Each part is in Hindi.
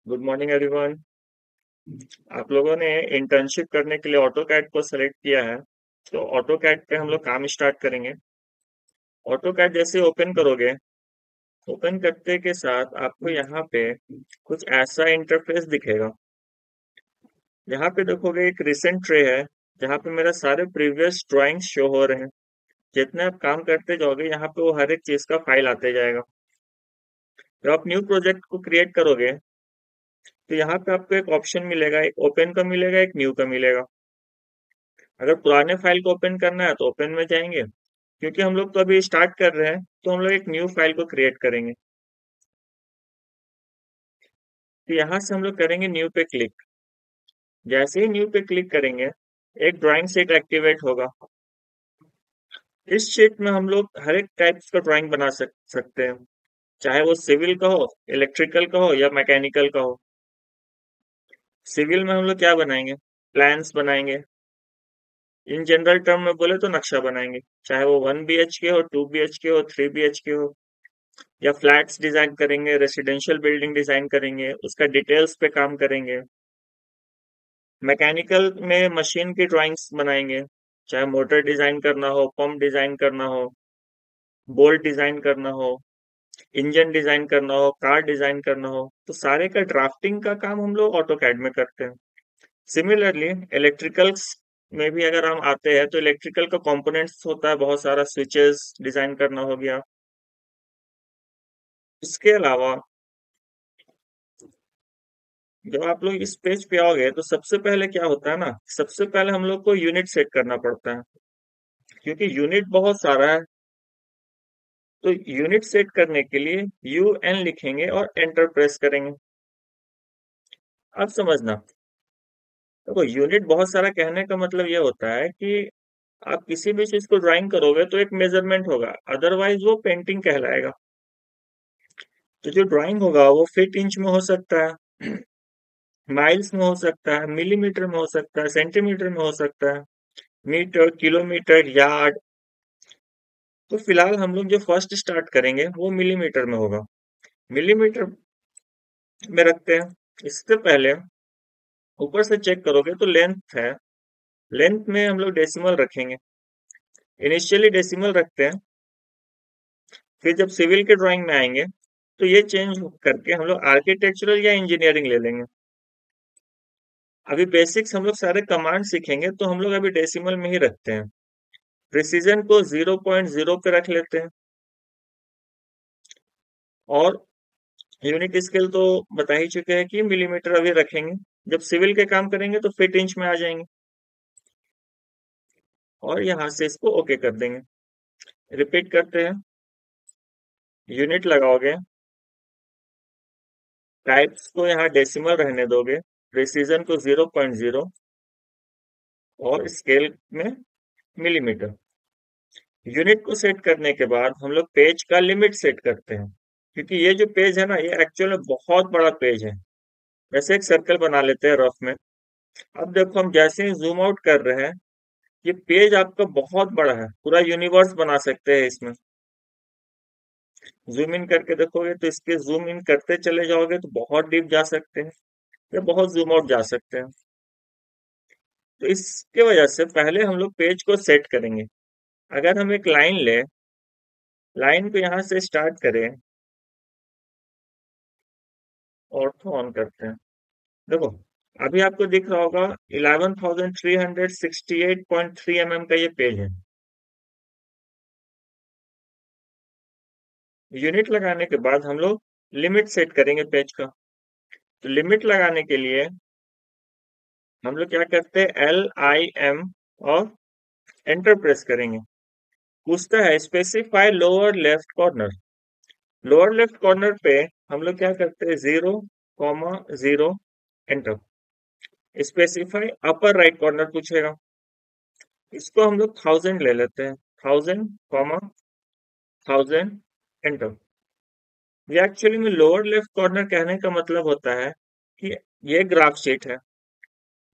Good morning everyone. आप लोगों ने इंटर्नशिप करने के लिए ऑटोकैड को सेलेक्ट किया है। तो ऑटोकैड पे हम लोग काम स्टार्ट करेंगे। ऑटोकैड जैसे ओपन करोगे, ओपन करते के साथ आपको यहाँ पे कुछ ऐसा इंटरफेस दिखेगा। यहाँ पे देखोगे एक रिसेंट ट्रे है, जहाँ पे मेरा सारे प्रीवियस ड्राइंग्स शो हो रहे हैं। जितने आप काम करते जाओगे, यहाँ पे वो हर एक चीज का फाइल आते जाएगा। जब आप न्यू प्रोजेक्ट को क्रिएट करोगे, तो यहाँ पे आपको एक ऑप्शन मिलेगा, एक ओपन का मिलेगा, एक न्यू का मिलेगा। अगर पुराने फाइल को ओपन करना है तो ओपन में जाएंगे। क्योंकि हम लोग तो अभी स्टार्ट कर रहे हैं, तो हम लोग एक न्यू फाइल को क्रिएट करेंगे। तो यहाँ से हम लोग करेंगे न्यू पे क्लिक। जैसे ही न्यू पे क्लिक करेंगे, एक ड्राइंग शीट एक्टिवेट होगा। इस शीट में हम लोग हर एक टाइप्स का ड्राइंग बना सकते हैं। चाहे वो सिविल का हो, इलेक्ट्रिकल का हो या मैकेनिकल का हो। सिविल में हम लोग क्या बनाएंगे? प्लान्स बनाएंगे। इन जनरल टर्म में बोले तो नक्शा बनाएंगे। चाहे वो 1 BHK हो, 2 BHK हो, 3 BHK हो। या फ्लैट्स डिजाइन करेंगे, रेसिडेंशियल बिल्डिंग डिजाइन करेंगे, उसका डिटेल्स पे काम करेंगे। मैकेनिकल में मशीन की ड्राइंग्स बनाएंगे। चाहे मोटर डिजाइन करना हो, पंप डिजाइन करना हो, बोल्ट डिजाइन करना हो, इंजन डिजाइन करना हो, कार डिजाइन करना हो, तो सारे का ड्राफ्टिंग का काम हम लोग ऑटो कैड में करते हैं। सिमिलरली इलेक्ट्रिकल्स में भी अगर हम आते हैं, तो इलेक्ट्रिकल का कंपोनेंट्स होता है बहुत सारा, स्विचेस डिजाइन करना हो गया। इसके अलावा जब आप लोग इस पेज पे आओगे, तो सबसे पहले क्या होता है ना, सबसे पहले हम लोग को यूनिट सेट करना पड़ता है। क्योंकि यूनिट बहुत सारा है, तो यूनिट सेट करने के लिए UN लिखेंगे और एंटर प्रेस करेंगे। अब समझना, तो यूनिट बहुत सारा कहने का मतलब ये होता है कि आप किसी भी चीज को ड्राइंग करोगे तो एक मेजरमेंट होगा, अदरवाइज वो पेंटिंग कहलाएगा। तो जो ड्राइंग होगा वो फीट इंच में हो सकता है, माइल्स में हो सकता है, मिलीमीटर में हो सकता है, सेंटीमीटर में हो सकता है, मीटर, किलोमीटर, यार्ड। तो फिलहाल हम लोग जो फर्स्ट स्टार्ट करेंगे वो मिलीमीटर में होगा। मिलीमीटर में रखते हैं। इससे पहले ऊपर से चेक करोगे तो लेंथ है, लेंथ में हम लोग डेसिमल रखेंगे। इनिशियली डेसिमल रखते हैं, फिर जब सिविल के ड्राइंग में आएंगे तो ये चेंज करके हम लोग आर्किटेक्चरल या इंजीनियरिंग ले लेंगे। अभी बेसिक्स हम लोग सारे कमांड सीखेंगे, तो हम लोग अभी डेसिमल में ही रखते हैं। प्रिसीजन को 0.0 पे रख लेते हैं। और यूनिट स्केल तो बता ही चुके हैं कि मिलीमीटर अभी रखेंगे। जब सिविल के काम करेंगे तो फीट इंच में आ जाएंगे। और यहाँ से इसको ओके कर देंगे। रिपीट करते हैं। यूनिट लगाओगे, टाइप्स को यहाँ डेसिमल रहने दोगे, प्रिसीजन को 0.0 और स्केल में मिलीमीटर। यूनिट को सेट करने के बाद हम लोग पेज का लिमिट सेट करते हैं। क्योंकि ये जो पेज है ना, ये एक्चुअल में बहुत बड़ा पेज है। वैसे एक सर्कल बना लेते हैं रफ में। अब देखो, हम जैसे ही जूम आउट कर रहे हैं, ये पेज आपका बहुत बड़ा है, पूरा यूनिवर्स बना सकते हैं इसमें। जूम इन करके देखोगे तो इसके जूम इन करते चले जाओगे तो बहुत डीप जा सकते हैं, या बहुत जूम आउट जा सकते हैं। तो इसके वजह से पहले हम लोग पेज को सेट करेंगे। अगर हम एक लाइन ले, लाइन को यहाँ से स्टार्ट करें, ऑर्थो ऑन करते हैं। देखो, अभी आपको दिख रहा होगा 11,368.3 mm का ये पेज है। यूनिट लगाने के बाद हम लोग लिमिट सेट करेंगे पेज का। तो लिमिट लगाने के लिए हम लोग क्या करते हैं, LIM और एंटर प्रेस करेंगे। पूछता है specify lower left corner. Lower left corner पे हम लोग क्या करते हैं, 0,0 enter. Specify upper right corner पूछेगा, इसको हम लोग 1000 ले लेते हैं। 1000, एंटर। ये एक्चुअली में लोअर लेफ्ट कॉर्नर कहने का मतलब होता है कि ये ग्राफ शीट है।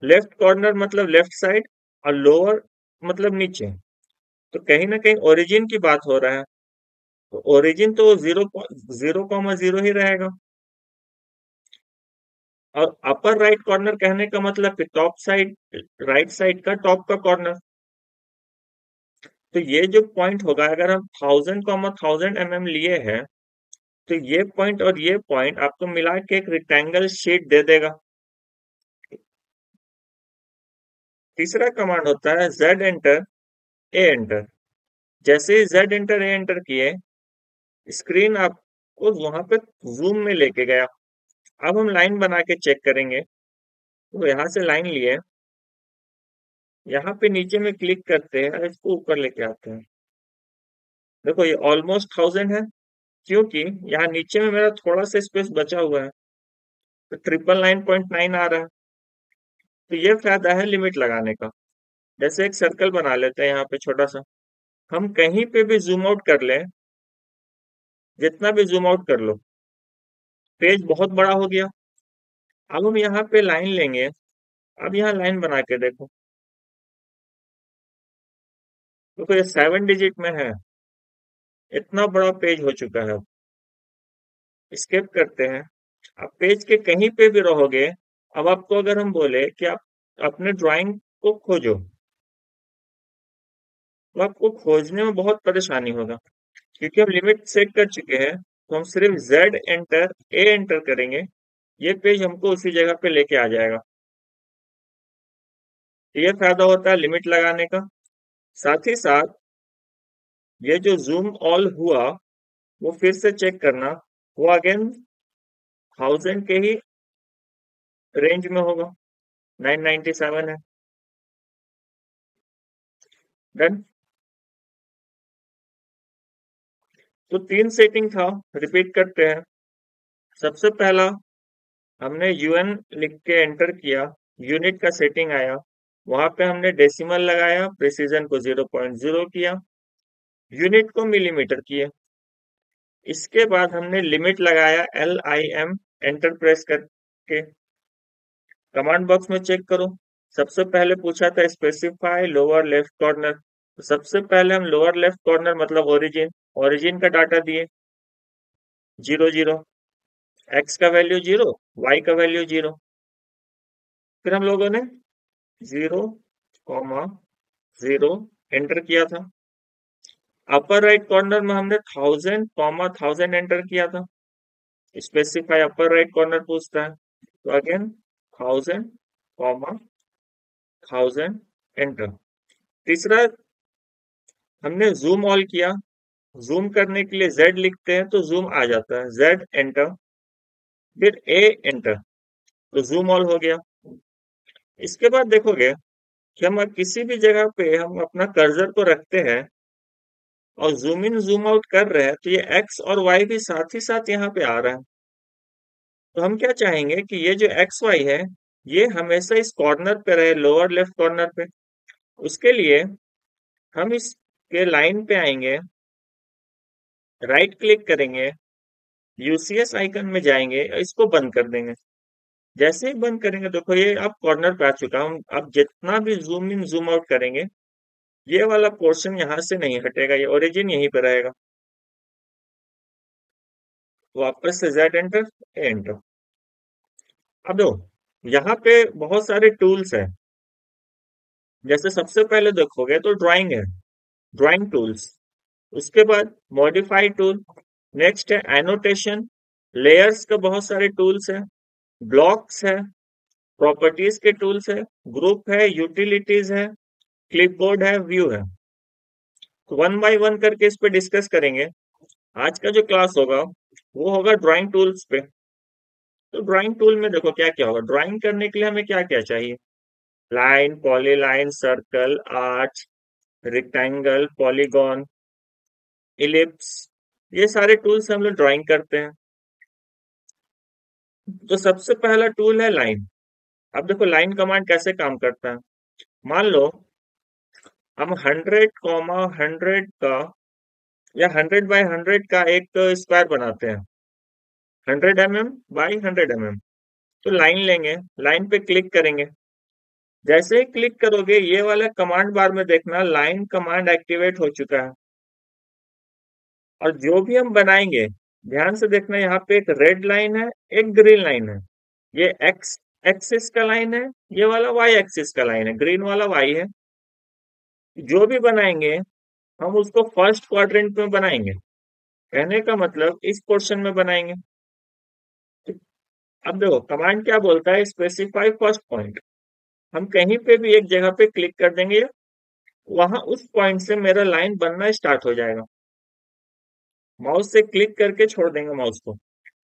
लेफ्ट कॉर्नर मतलब लेफ्ट साइड, और लोअर मतलब नीचे। तो कहीं ना कहीं ओरिजिन की बात हो रहा है। तो ओरिजिन तो 0,0 ही रहेगा। और अपर राइट कॉर्नर कहने का मतलब कि टॉप साइड, राइट साइड का टॉप का कॉर्नर। तो ये जो पॉइंट होगा, अगर हम 1000,000 लिए हैं, तो ये पॉइंट और ये पॉइंट आपको मिला के एक रेक्टेंगल शीट दे देगा। तीसरा कमांड होता है Z एंटर A एंटर। जैसे ही Z एंटर A एंटर किए, स्क्रीन आपको वहां पे जूम में लेके गया। अब हम लाइन बना के चेक करेंगे। तो यहाँ से लाइन लिए, यहाँ पे नीचे में क्लिक करते हैं और इसको ऊपर लेके आते हैं। देखो ये ऑलमोस्ट 1000 है, क्योंकि यहाँ नीचे में मेरा थोड़ा सा स्पेस बचा हुआ है, तो 999.9 आ रहा है। तो ये फायदा है लिमिट लगाने का। जैसे एक सर्कल बना लेते हैं यहाँ पे छोटा सा, हम कहीं पे भी जूम आउट कर लें, जितना भी जूम आउट कर लो, पेज बहुत बड़ा हो गया। अब हम यहाँ पे लाइन लेंगे। अब यहाँ लाइन बना के देखो, देखो ये 7 डिजिट में है, इतना बड़ा पेज हो चुका है। अब स्किप करते हैं। आप पेज के कहीं पे भी रहोगे। अब आपको अगर हम बोले कि आप अपने ड्राइंग को खोजो, तो आपको खोजने में बहुत परेशानी होगा, क्योंकि हम लिमिट सेट कर चुके हैं। तो हम सिर्फ Z एंटर A एंटर करेंगे, ये पेज हमको उसी जगह पे लेके आ जाएगा। ये फायदा होता है लिमिट लगाने का। साथ ही साथ ये जो जूम ऑल हुआ, वो फिर से चेक करना, वो अगेन 1000 के ही रेंज में होगा। 997 है। डन। तो 3 सेटिंग था, रिपीट करते हैं। सबसे पहला, हमने UN लिख के एंटर किया, यूनिट का सेटिंग आया, वहां पे हमने डेसिमल लगाया, प्रिसीजन को 0.0 किया, यूनिट को मिलीमीटर किए। इसके बाद हमने लिमिट लगाया LIM, एंटर प्रेस करके। कमांड बॉक्स में चेक करो। सबसे पहले पूछा था स्पेसिफाई लोअर लेफ्ट कॉर्नर, तो सबसे पहले हम लोअर लेफ्ट कॉर्नर मतलब ओरिजिन, ओरिजिन का डाटा दिए 0 0, एक्स का वैल्यू 0, वाई का वैल्यू 0। फिर हम लोगों ने 0, 0 एंटर किया था। अपर राइट कॉर्नर में हमने 1000, 1000 एंटर किया था। स्पेसिफाई अपर राइट कॉर्नर पूछता है, तो अगेन 1000, 1000 एंटर। तीसरा, हमने जूम ऑल किया। जूम करने के लिए Z लिखते हैं तो जूम आ जाता है, Z एंटर, फिर A एंटर, तो जूम ऑल हो गया। इसके बाद देखोगे कि हम किसी भी जगह पे हम अपना कर्सर को रखते हैं और जूम इन जूम आउट कर रहे हैं, तो ये एक्स और वाई भी साथ ही साथ यहाँ पे आ रहा है। तो हम क्या चाहेंगे कि ये जो एक्स वाई है, ये हमेशा इस कॉर्नर पे रहे, लोअर लेफ्ट कॉर्नर पे। उसके लिए हम इसके लाइन पे आएंगे, राइट क्लिक करेंगे, UCS आइकन में जाएंगे और इसको बंद कर देंगे। जैसे ही बंद करेंगे, देखो ये अब कॉर्नर पे आ चुका हूँ। अब जितना भी जूम इन जूम आउट करेंगे, ये वाला पोर्शन यहाँ से नहीं हटेगा, ये ओरिजिन यहीं पे रहेगा। वापस से Z एंटर, A एंटर। अब दो, यहाँ पे बहुत सारे टूल्स हैं। जैसे सबसे पहले देखोगे तो ड्राइंग है, ड्राइंग टूल्स। उसके बाद मॉडिफाई टूल, नेक्स्ट है एनोटेशन, लेयर्स के बहुत सारे टूल्स हैं, ब्लॉक्स है, प्रॉपर्टीज के टूल्स है, ग्रुप है, यूटिलिटीज है, क्लिपबोर्ड है, व्यू है। तो वन बाय वन करके इस पे डिस्कस करेंगे। आज का जो क्लास होगा वो होगा ड्राइंग टूल्स पे। तो ड्राइंग टूल में देखो क्या क्या होगा। ड्राइंग करने के लिए हमें क्या क्या चाहिए? Line, polyline, circle, arch, rectangle, polygon, ellipse, ये सारे टूल्स हम लोग ड्राइंग करते हैं। तो सबसे पहला टूल है लाइन। अब देखो लाइन कमांड कैसे काम करता है। मान लो हम 100, 100 का या 100 by 100 का एक स्क्वायर बनाते हैं, 100 mm बाई 100 mm। तो लाइन लेंगे, लाइन पे क्लिक करेंगे। जैसे ही क्लिक करोगे, ये वाला कमांड बार में देखना लाइन कमांड एक्टिवेट हो चुका है। और जो भी हम बनाएंगे, ध्यान से देखना, यहाँ पे एक रेड लाइन है, एक ग्रीन लाइन है। ये एक्स एक्सिस का लाइन है, ये वाला वाई एक्सिस का लाइन है, ग्रीन वाला वाई है। जो भी बनाएंगे हम उसको फर्स्ट क्वाड्रेंट में बनाएंगे, कहने का मतलब इस पोर्शन में बनाएंगे। अब देखो कमांड क्या बोलता है, स्पेसिफाई फर्स्ट पॉइंट। हम कहीं पे भी एक जगह पे क्लिक कर देंगे, वहां उस पॉइंट से मेरा लाइन बनना स्टार्ट हो जाएगा। माउस से क्लिक करके छोड़ देंगे माउस को।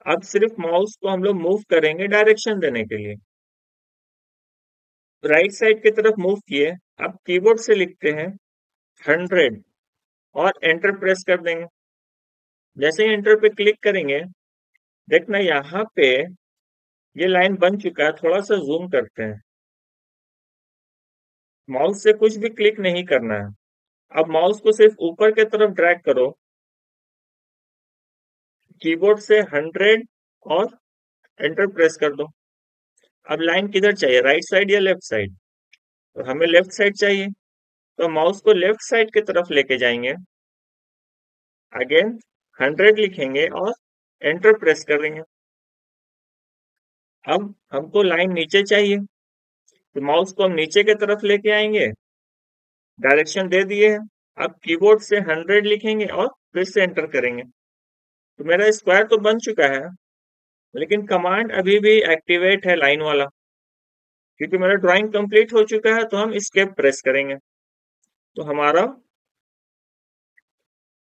अब सिर्फ माउस को हम लोग मूव करेंगे डायरेक्शन देने के लिए। राइट साइड की तरफ मूव किए। अब कीबोर्ड से लिखते हैं 100 और एंटर प्रेस कर देंगे। जैसे ही एंटर पे क्लिक करेंगे, देखना यहाँ पे ये लाइन बन चुका है। थोड़ा सा जूम करते हैं। माउस से कुछ भी क्लिक नहीं करना है। अब माउस को सिर्फ ऊपर की तरफ ड्रैग करो, कीबोर्ड से 100 और एंटर प्रेस कर दो। अब लाइन किधर चाहिए, राइट साइड या लेफ्ट साइड? तो हमें लेफ्ट साइड चाहिए, तो माउस को लेफ्ट साइड की तरफ लेके जाएंगे। अगेन 100 लिखेंगे और एंटर प्रेस करेंगे। अब हमको लाइन नीचे चाहिए, तो माउस को हम नीचे की तरफ लेके आएंगे। डायरेक्शन दे दिए है। अब कीबोर्ड से 100 लिखेंगे और फिर से एंटर करेंगे। तो मेरा स्क्वायर तो बन चुका है, लेकिन कमांड अभी भी एक्टिवेट है, लाइन वाला। क्योंकि मेरा ड्राइंग कंप्लीट हो चुका है, तो हम एस्केप प्रेस करेंगे। तो हमारा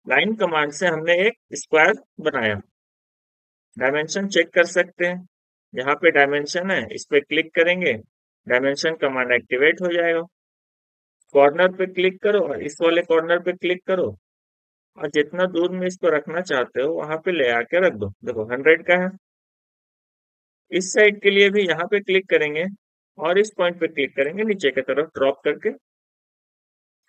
लाइन कमांड से हमने एक स्क्वायर बनाया। डायमेंशन चेक कर सकते हैं, यहाँ पे डायमेंशन है, इस पे क्लिक करेंगे, डायमेंशन कमांड एक्टिवेट हो जाएगा। कॉर्नर पे क्लिक करो और इस वाले कॉर्नर पे क्लिक करो, और जितना दूर में इसको रखना चाहते हो वहां पे ले आके रख दो। देखो 100 का है। इस साइड के लिए भी यहाँ पे क्लिक करेंगे और इस पॉइंट पे क्लिक करेंगे, नीचे की तरफ ड्रॉप करके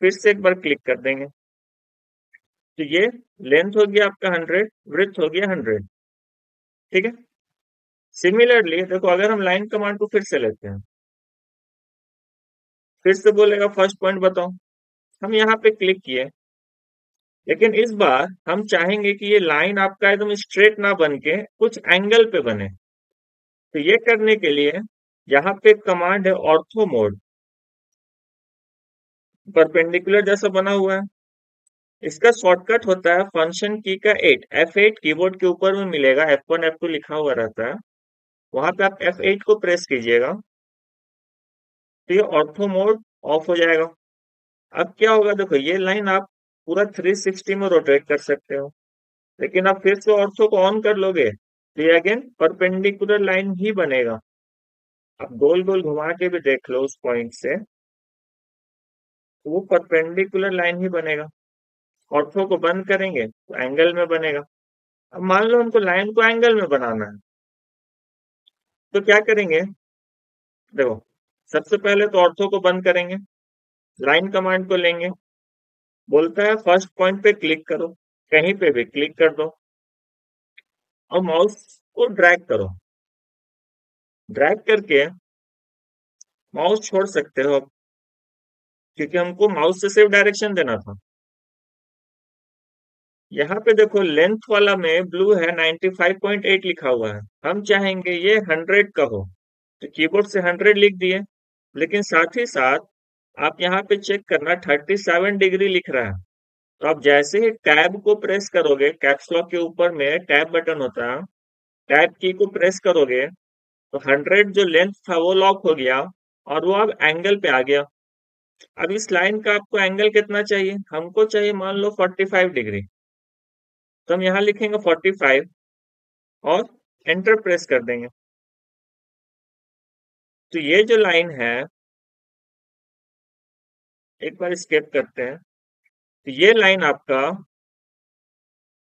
फिर से एक बार क्लिक कर देंगे। तो ये लेंथ हो गया आपका 100, विड्थ हो गया 100। ठीक है। सिमिलरली देखो, अगर हम लाइन कमांड को फिर से लेते हैं, फिर से बोलेगा फर्स्ट पॉइंट बताओ। हम यहाँ पे क्लिक किए, लेकिन इस बार हम चाहेंगे कि ये लाइन आपका एकदम स्ट्रेट ना बन के कुछ एंगल पे बने। तो ये करने के लिए यहाँ पे कमांड है ऑर्थो मोड। परपेंडिकुलर जैसा बना हुआ है, इसका शॉर्टकट होता है फंक्शन की का 8 F8। कीबोर्ड के ऊपर में मिलेगा, F1 F2 लिखा हुआ रहता है, वहां पे आप F8 को प्रेस कीजिएगा, तो ये ऑर्थो मोड ऑफ हो जाएगा। अब क्या होगा, देखो ये लाइन आप पूरा 360 में रोटेट कर सकते हो। लेकिन आप फिर से ऑर्थो को ऑन कर लोगे तो ये अगेन परपेंडिकुलर लाइन ही बनेगा। आप गोल गोल घुमा के भी देख लो उस पॉइंट से, तो वो परपेंडिकुलर लाइन ही बनेगा। ऑर्थो को बंद करेंगे तो एंगल में बनेगा। अब मान लो हमको लाइन को एंगल में बनाना है, तो क्या करेंगे, देखो सबसे पहले तो ऑर्थो को बंद करेंगे, लाइन कमांड को लेंगे, बोलता है फर्स्ट पॉइंट पे क्लिक करो, कहीं पे भी क्लिक कर दो और माउस को ड्रैग करो। ड्रैग करके माउस छोड़ सकते हो, क्योंकि हमको माउस से सिर्फ डायरेक्शन देना था। यहाँ पे देखो लेंथ वाला में ब्लू है, 95.8 लिखा हुआ है। हम चाहेंगे ये 100 का हो, तो कीबोर्ड से 100 लिख दिए। लेकिन साथ ही साथ आप यहाँ पे चेक करना 37 डिग्री लिख रहा है। तो आप जैसे ही टैब को प्रेस करोगे, कैप्स लॉक के ऊपर में टैब बटन होता है, टैब की को प्रेस करोगे तो 100 जो लेंथ था वो लॉक हो गया और वो अब एंगल पे आ गया। अब इस लाइन का आपको एंगल कितना चाहिए, हमको चाहिए मान लो 45 डिग्री, तो हम यहाँ लिखेंगे 45 और एंटर प्रेस कर देंगे। तो ये जो लाइन है, एक बार स्केप करते हैं, तो ये लाइन आपका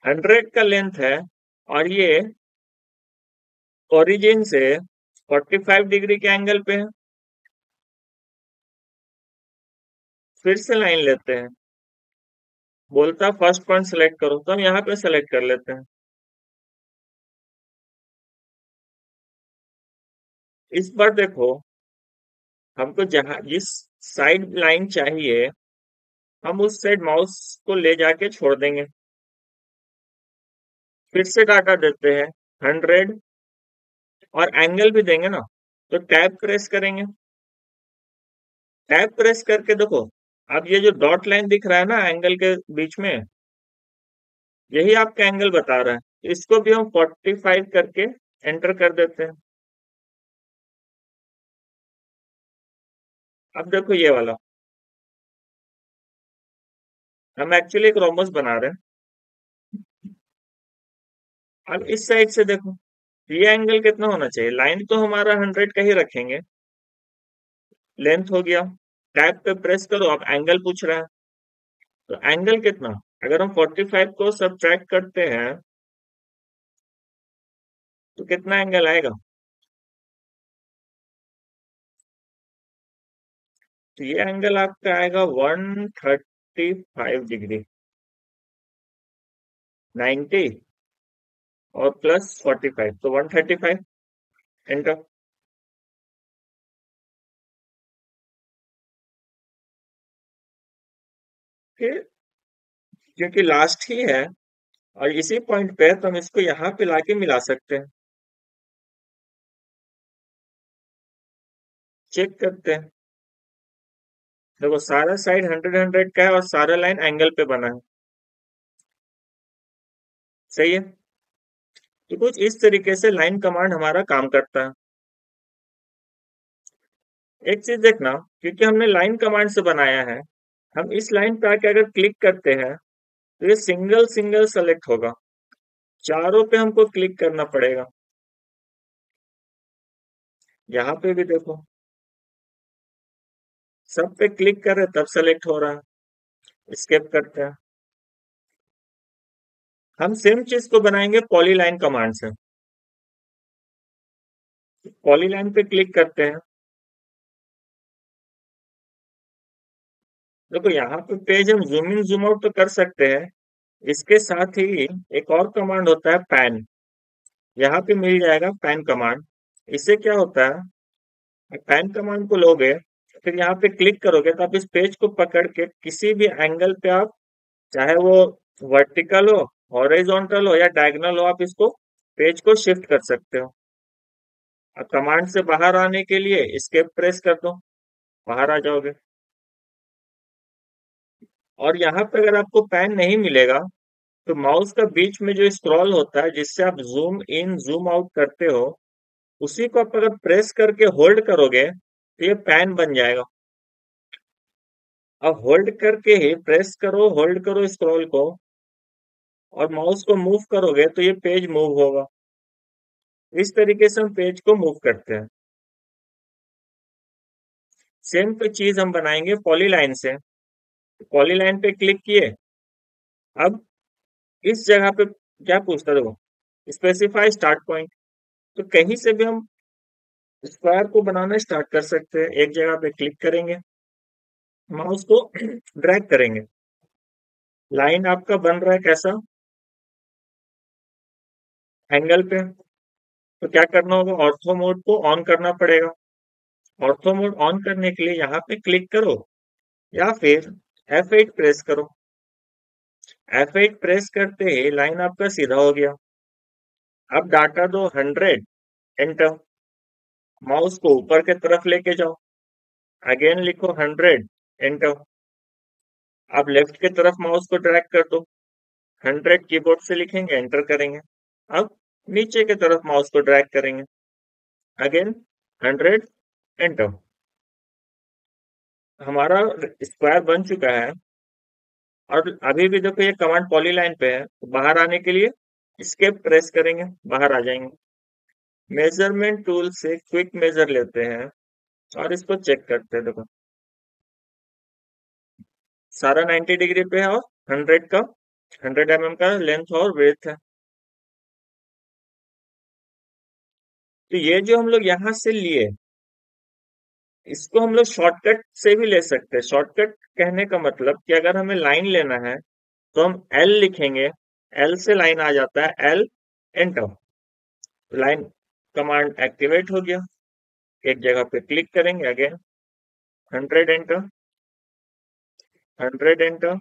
100 का लेंथ है और ये ओरिजिन से 45 डिग्री के एंगल पे है। फिर से लाइन लेते हैं, बोलता फर्स्ट पॉइंट सेलेक्ट करो, तो हम यहाँ पे सेलेक्ट कर लेते हैं। इस बार देखो हमको जहां जिस साइड लाइन चाहिए, हम उस साइड माउस को ले जाके छोड़ देंगे। फिर से डाटा देते हैं 100 और एंगल भी देंगे ना, तो टैब प्रेस करेंगे। टैब प्रेस करके देखो, अब ये जो डॉट लाइन दिख रहा है ना एंगल के बीच में, यही आपका एंगल बता रहा है। इसको भी हम 45 करके एंटर कर देते हैं। अब देखो ये वाला, हम एक्चुअली एक रोमस बना रहे हैं। अब इस साइड से देखो, ये एंगल कितना होना चाहिए? लाइन तो हमारा 100 का ही रखेंगे, लेंथ हो गया। टैब पे प्रेस करो, अब एंगल पूछ रहा है, तो एंगल कितना? अगर हम 45 को सब्ट्रैक्ट करते हैं तो कितना एंगल आएगा? तो ये एंगल आपका आएगा 135 डिग्री। 90 और प्लस 45, तो 135। एंटर। फिर क्योंकि लास्ट ही है और इसी पॉइंट पे है, तो हम इसको यहाँ पे लाके मिला सकते हैं। चेक करते हैं। देखो सारा साइड 100 का है और सारा लाइन एंगल पे बना है। सही है। तो कुछ इस तरीके से लाइन कमांड हमारा काम करता है। एक चीज देखना, क्योंकि हमने लाइन कमांड से बनाया है, हम इस लाइन पे आके अगर क्लिक करते हैं तो ये सिंगल सिंगल सेलेक्ट होगा। चारों पे हमको क्लिक करना पड़ेगा। यहाँ पे भी देखो, सब पे क्लिक कर रहे तब सेलेक्ट हो रहा है। स्केप करते हैं। हम सेम चीज को बनाएंगे पॉलीलाइन कमांड से। पॉलीलाइन पे क्लिक करते हैं। देखो यहाँ पे पेज हम जूम इन जूम आउट तो कर सकते हैं। इसके साथ ही एक और कमांड होता है पैन। यहाँ पे मिल जाएगा पैन कमांड। इससे क्या होता है, पैन कमांड को लोगे, फिर यहाँ पे क्लिक करोगे तो आप इस पेज को पकड़ के किसी भी एंगल पे आप, चाहे वो वर्टिकल हो, हॉरिजॉन्टल हो या डायगोनल हो, आप इसको पेज को शिफ्ट कर सकते हो। अब कमांड से बाहर आने के लिए एस्केप प्रेस कर दो, बाहर आ जाओगे। और यहाँ पे अगर आपको पैन नहीं मिलेगा तो माउस का बीच में जो स्क्रॉल होता है जिससे आप जूम इन जूम आउट करते हो, उसी को आप अगर प्रेस करके होल्ड करोगे तो ये पैन बन जाएगा। अब होल्ड करके ही प्रेस करो, होल्ड करो स्क्रॉल को, और माउस को मूव करोगे तो ये पेज मूव होगा। इस तरीके से हम पेज को मूव करते हैं। सेम तो चीज हम बनाएंगे पॉलीलाइन से। पॉलीलाइन पे क्लिक किए। अब इस जगह पे क्या पूछता है देखो, स्पेसिफाई स्टार्ट पॉइंट। तो कहीं से भी हम स्क्वायर को बनाना स्टार्ट कर सकते हैं। एक जगह पे क्लिक करेंगे, माउस को ड्रैग करेंगे। लाइन आपका बन रहा है कैसा? एंगल पे। तो क्या करना होगा, ऑर्थो मोड को ऑन करना पड़ेगा। ऑर्थो मोड ऑन करने के लिए यहाँ पे क्लिक करो या फिर F8 प्रेस करो। F8 प्रेस करते ही लाइन आपका सीधा हो गया। अब डाटा दो 100, एंटर। माउस को ऊपर की तरफ लेके जाओ, अगेन लिखो 100, एंटर। अब लेफ्ट की तरफ माउस को ड्रैग कर दो, 100 कीबोर्ड से लिखेंगे, एंटर करेंगे। अब नीचे की तरफ माउस को ड्रैग करेंगे, अगेन 100, एंटर। हमारा स्क्वायर बन चुका है। और अभी भी देखो ये कमांड पॉलीलाइन पे है, तो बाहर आने के लिए एस्केप प्रेस करेंगे, बाहर आ जाएंगे। मेजरमेंट टूल से क्विक मेजर लेते हैं और इसको चेक करते हैं। देखो सारा 90 डिग्री पे है और 100 का 100 mm का लेंथ और वेथ है। तो ये जो हम लोग यहाँ से लिए, इसको हम लोग शॉर्टकट से भी ले सकते हैं। शॉर्टकट कहने का मतलब कि अगर हमें लाइन लेना है तो हम एल लिखेंगे, एल से लाइन आ जाता है, L, enter. Line command activate हो गया। एक जगह पे क्लिक करेंगे, again 100, enter, 100, enter,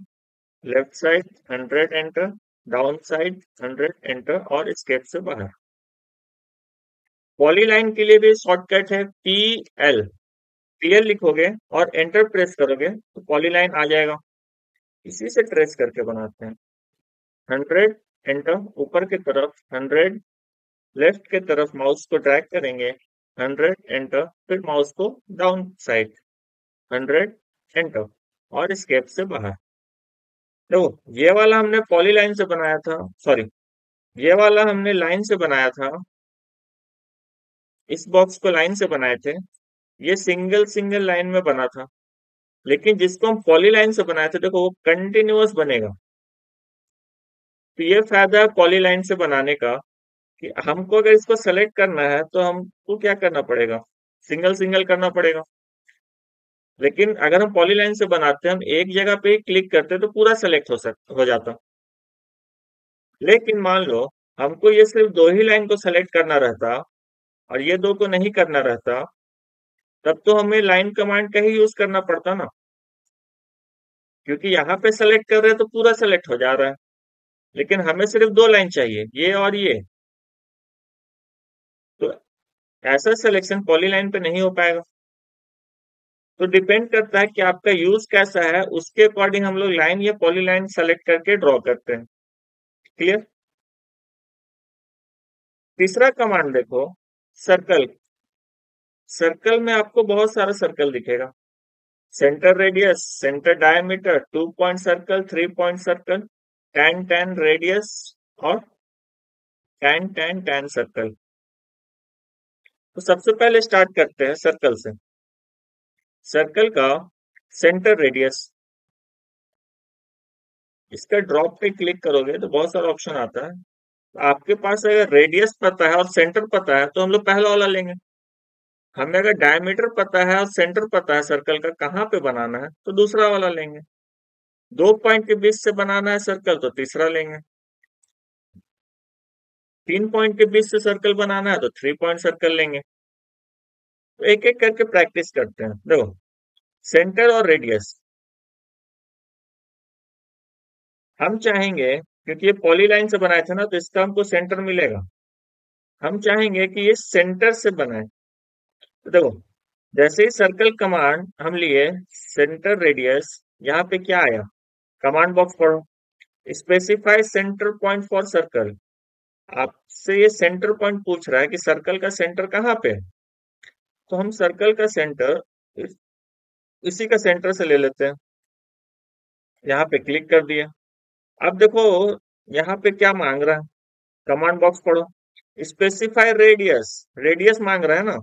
left side 100, enter, down side 100, enter और स्केप से बाहर। पॉलीलाइन के लिए भी शॉर्टकट है PL। PL लिखोगे और एंटर प्रेस करोगे तो पॉलीलाइन आ जाएगा। इसी से ट्रेस करके बनाते हैं। 100 एंटर, ऊपर की तरफ 100, लेफ्ट की तरफ माउस को ड्रैग करेंगे, 100 एंटर, फिर माउस को डाउन साइड, 100 एंटर, और एस्केप से बाहर। देखो, ये वाला हमने पॉलीलाइन से बनाया था, सॉरी, ये वाला हमने लाइन से बनाया था, इस बॉक्स को लाइन से बनाए थे, ये सिंगल सिंगल लाइन में बना था। लेकिन जिसको हम पॉलीलाइन से बनाए थे, देखो वो कंटिन्यूअस बनेगा। तो ये फायदा है पॉलीलाइन से बनाने का कि हमको अगर इसको सेलेक्ट करना है तो हमको क्या करना पड़ेगा, सिंगल सिंगल करना पड़ेगा। लेकिन अगर हम पॉलीलाइन से बनाते हैं, हम एक जगह पे ही क्लिक करते तो पूरा सेलेक्ट हो जाता। लेकिन मान लो हमको ये सिर्फ दो ही लाइन को सेलेक्ट करना रहता और ये दो को नहीं करना रहता, तब तो हमें लाइन कमांड का ही यूज करना पड़ता ना, क्योंकि यहाँ पे सेलेक्ट कर रहे हैं तो पूरा सेलेक्ट हो जा रहा है। लेकिन हमें सिर्फ दो लाइन चाहिए, ये और ये, तो ऐसा सिलेक्शन पॉलीलाइन पे नहीं हो पाएगा। तो डिपेंड करता है कि आपका यूज कैसा है, उसके अकॉर्डिंग हम लोग लाइन या पॉलीलाइन सेलेक्ट करके ड्रॉ करते हैं। क्लियर। तीसरा कमांड देखो, सर्कल। सर्कल में आपको बहुत सारा सर्कल दिखेगा। Centre radius, centre diameter, 2 point circle, 3 point circle, tan tan radius, और टैन टैन टैन सर्कल। तो सबसे पहले स्टार्ट करते हैं सर्कल से। सर्कल का सेंटर रेडियस, इसका ड्रॉप पे क्लिक करोगे तो बहुत सारा ऑप्शन आता है। तो आपके पास अगर रेडियस पता है और सेंटर पता है तो हम लोग पहला वाला लेंगे। हमें अगर डायमीटर पता है और सेंटर पता है सर्कल का कहाँ पे बनाना है तो दूसरा वाला लेंगे। 2 पॉइंट के बीच से बनाना है सर्कल तो तीसरा लेंगे। 3 पॉइंट के बीच से सर्कल बनाना है तो 3 पॉइंट सर्कल लेंगे। तो एक एक करके प्रैक्टिस करते हैं। देखो, सेंटर और रेडियस हम चाहेंगे, क्योंकि ये पॉलीलाइन से बनाए थे ना, तो इसका हमको सेंटर मिलेगा। हम चाहेंगे कि ये सेंटर से बनाए। तो देखो, जैसे ही सर्कल कमांड हम लिए, सेंटर रेडियस, यहाँ पे क्या आया, कमांड बॉक्स पढ़ो, specify centre point for circle. आपसे ये सेंटर पॉइंट पूछ रहा है कि सर्कल का सेंटर कहाँ पे है। तो हम सर्कल का सेंटर इसी का सेंटर से ले लेते हैं। यहाँ पे क्लिक कर दिया। अब देखो, यहाँ पे क्या मांग रहा है, कमांड बॉक्स पढ़ो, स्पेसिफाई रेडियस, रेडियस मांग रहा है ना।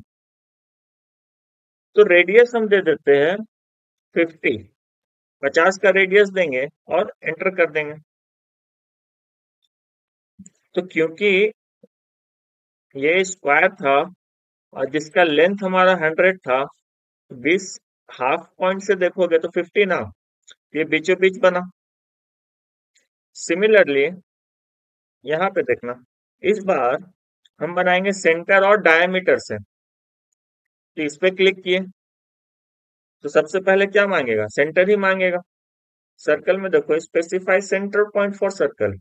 तो रेडियस हम दे देते हैं 50, 50 का रेडियस देंगे और एंटर कर देंगे। तो क्योंकि ये स्क्वायर था और जिसका लेंथ हमारा 100 था, 20 हाफ पॉइंट से देखोगे तो 50 ना, ये बीचों बीच बना। सिमिलरली यहाँ पे देखना, इस बार हम बनाएंगे सेंटर और डायमीटर से। तो इस पे क्लिक किए तो सबसे पहले क्या मांगेगा, सेंटर ही मांगेगा। सर्कल में देखो, specify centre point for circle,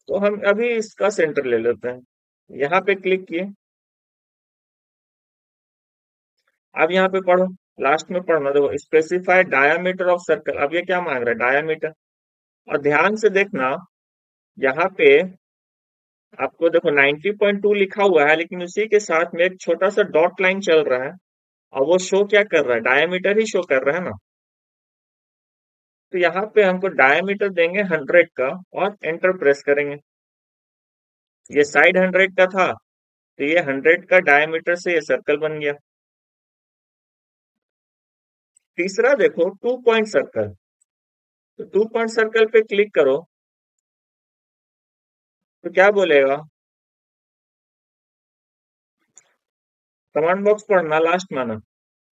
तो हम अभी इसका सेंटर ले लेते हैं। यहाँ पे क्लिक किए। अब यहाँ पे पढ़ो, लास्ट में पढ़ना, देखो स्पेसिफाई डायामीटर ऑफ सर्कल। अब ये क्या मांग रहा है, डायामीटर। और ध्यान से देखना, यहाँ पे आपको देखो 90.2 लिखा हुआ है, लेकिन उसी के साथ में एक छोटा सा डॉट लाइन चल रहा है और वो शो क्या कर रहा है, डायमीटर ही शो कर रहा है ना। तो यहाँ पे हमको डायमीटर देंगे 100 का और एंटर प्रेस करेंगे। ये साइड 100 का था तो ये 100 का डायमीटर से ये सर्कल बन गया। तीसरा देखो, 2 पॉइंट सर्कल। तो 2 पॉइंट सर्कल पे क्लिक करो तो क्या बोलेगा, कमांड बॉक्स पढ़ना, लास्ट में आना,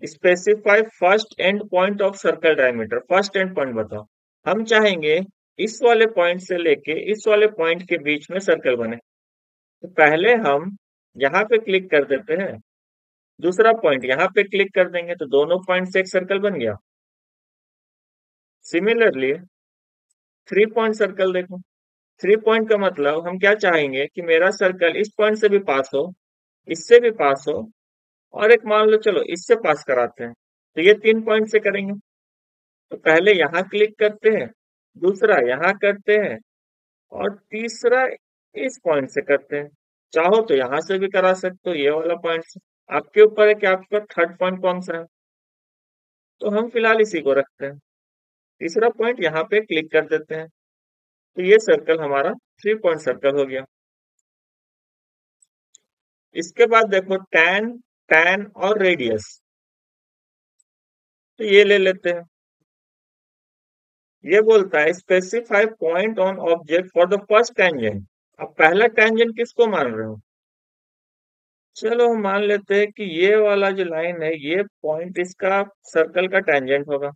specify first and point of circle diameter. First and point बताओ। हम चाहेंगे इस वाले पॉइंट से लेके इस वाले पॉइंट के बीच में सर्कल बने। तो पहले हम यहाँ पे क्लिक कर देते हैं, दूसरा पॉइंट यहाँ पे क्लिक कर देंगे तो दोनों पॉइंट से एक सर्कल बन गया। सिमिलरली 3 पॉइंट सर्कल देखो, 3 पॉइंट का मतलब हम क्या चाहेंगे कि मेरा सर्कल इस पॉइंट से भी पास हो इससे भी पास हो, और एक मान लो चलो इससे पास कराते हैं, तो ये 3 पॉइंट से करेंगे। तो पहले यहाँ क्लिक करते हैं, दूसरा यहाँ करते हैं, और तीसरा इस पॉइंट से करते हैं। चाहो तो यहाँ से भी करा सकते हो, ये वाला पॉइंट से। आपके ऊपर है कि आपका थर्ड पॉइंट कौन सा है। तो हम फिलहाल इसी को रखते हैं। तीसरा पॉइंट यहाँ पे क्लिक कर देते हैं, तो ये सर्कल हमारा 3 पॉइंट सर्कल हो गया। इसके बाद देखो टैन, टैन और रेडियस, तो ये ले लेते हैं। ये बोलता है specify point on object for the first tangent. अब पहला टेंजेंट किसको मान रहे हो। चलो हम मान लेते हैं कि ये वाला जो लाइन है, ये पॉइंट इसका सर्कल का टेंजेंट होगा।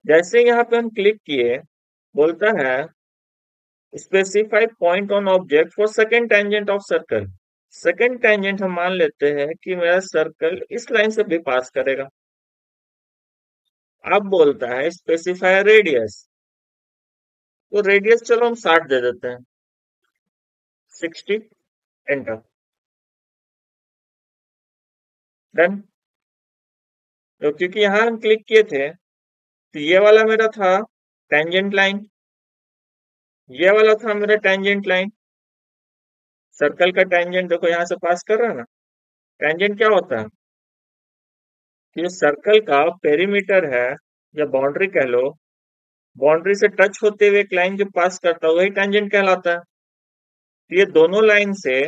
जैसे यहाँ पे हम क्लिक किए, बोलता है specify point on object for second tangent of circle. Second tangent हम मान लेते हैं कि मेरा सर्कल इस लाइन से भी पास करेगा। अब बोलता है स्पेसिफाई रेडियस, तो रेडियस चलो हम 60 दे देते हैं, 60, एंटर, डन। तो क्योंकि यहाँ हम क्लिक किए थे, तो ये वाला मेरा था टेंजेंट लाइन, ये वाला था मेरा टेंजेंट लाइन। सर्कल का टेंजेंट देखो यहाँ से पास कर रहा है ना। टेंजेंट क्या होता है कि जो सर्कल का पेरीमीटर है, या बाउंड्री कह लो, बाउंड्री से टच होते हुए एक लाइन जो पास करता है वही टेंजेंट कहलाता है। तो ये दोनों लाइन से,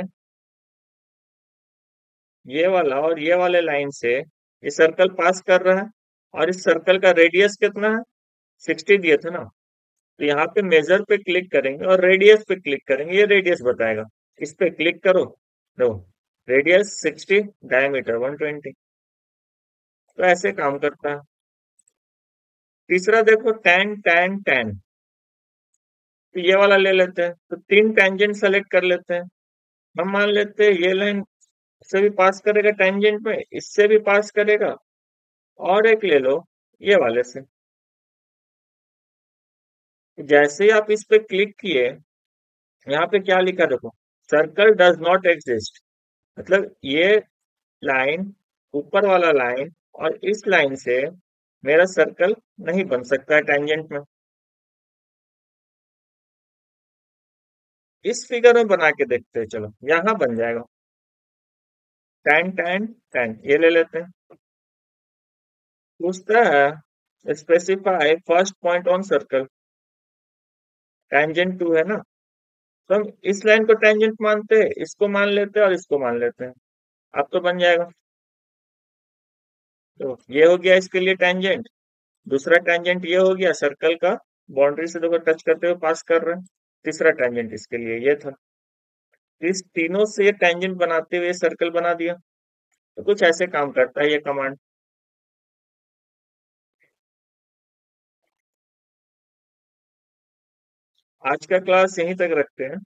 ये वाला और ये वाले लाइन से ये सर्कल पास कर रहा है, और इस सर्कल का रेडियस कितना है, 60 दिए थे ना। तो यहाँ पे मेजर पे क्लिक करेंगे और रेडियस पे क्लिक करेंगे, ये रेडियस बताएगा। इस पे क्लिक करो, देखो रेडियस 60, डायमीटर 120। तो ऐसे काम करता है। तीसरा देखो टैन, टैन, टैन, तो ये वाला ले लेते हैं। तो 3 टेंजेंट सेलेक्ट कर लेते हैं। हम मान लेते हैं ये लाइन से भी पास करेगा टेंजेंट में, इससे भी पास करेगा, और एक ले लो ये वाले से। जैसे ही आप इस पे क्लिक किए, यहाँ पे क्या लिखा देखो, सर्कल डज नॉट एग्जिस्ट। मतलब ये लाइन, ऊपर वाला लाइन और इस लाइन से मेरा सर्कल नहीं बन सकता है टेंजेंट में। इस फिगर में बना के देखते हैं, चलो यहाँ बन जाएगा। टैन, टैन, टैन, ये ले लेते हैं। पूछता है specify first point on circle, tangent 2 है ना। तो हम इस लाइन को टेंजेंट मानते हैं, इसको मान लेते हैं और इसको मान लेते हैं। अब तो बन जाएगा। तो ये हो गया इसके लिए टेंजेंट। दूसरा टेंजेंट ये हो गया सर्कल का, बाउंड्री से देखो टच करते हुए पास कर रहे हैं। तीसरा टेंजेंट इसके लिए ये था। इस तीनों से टेंजेंट बनाते हुए सर्कल बना दिया। तो कुछ ऐसे काम करता है ये कमांड। आज का क्लास यहीं तक रखते हैं।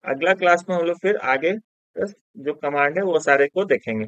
अगला क्लास में हम लोग फिर आगे जो कमांड है वो सारे को देखेंगे।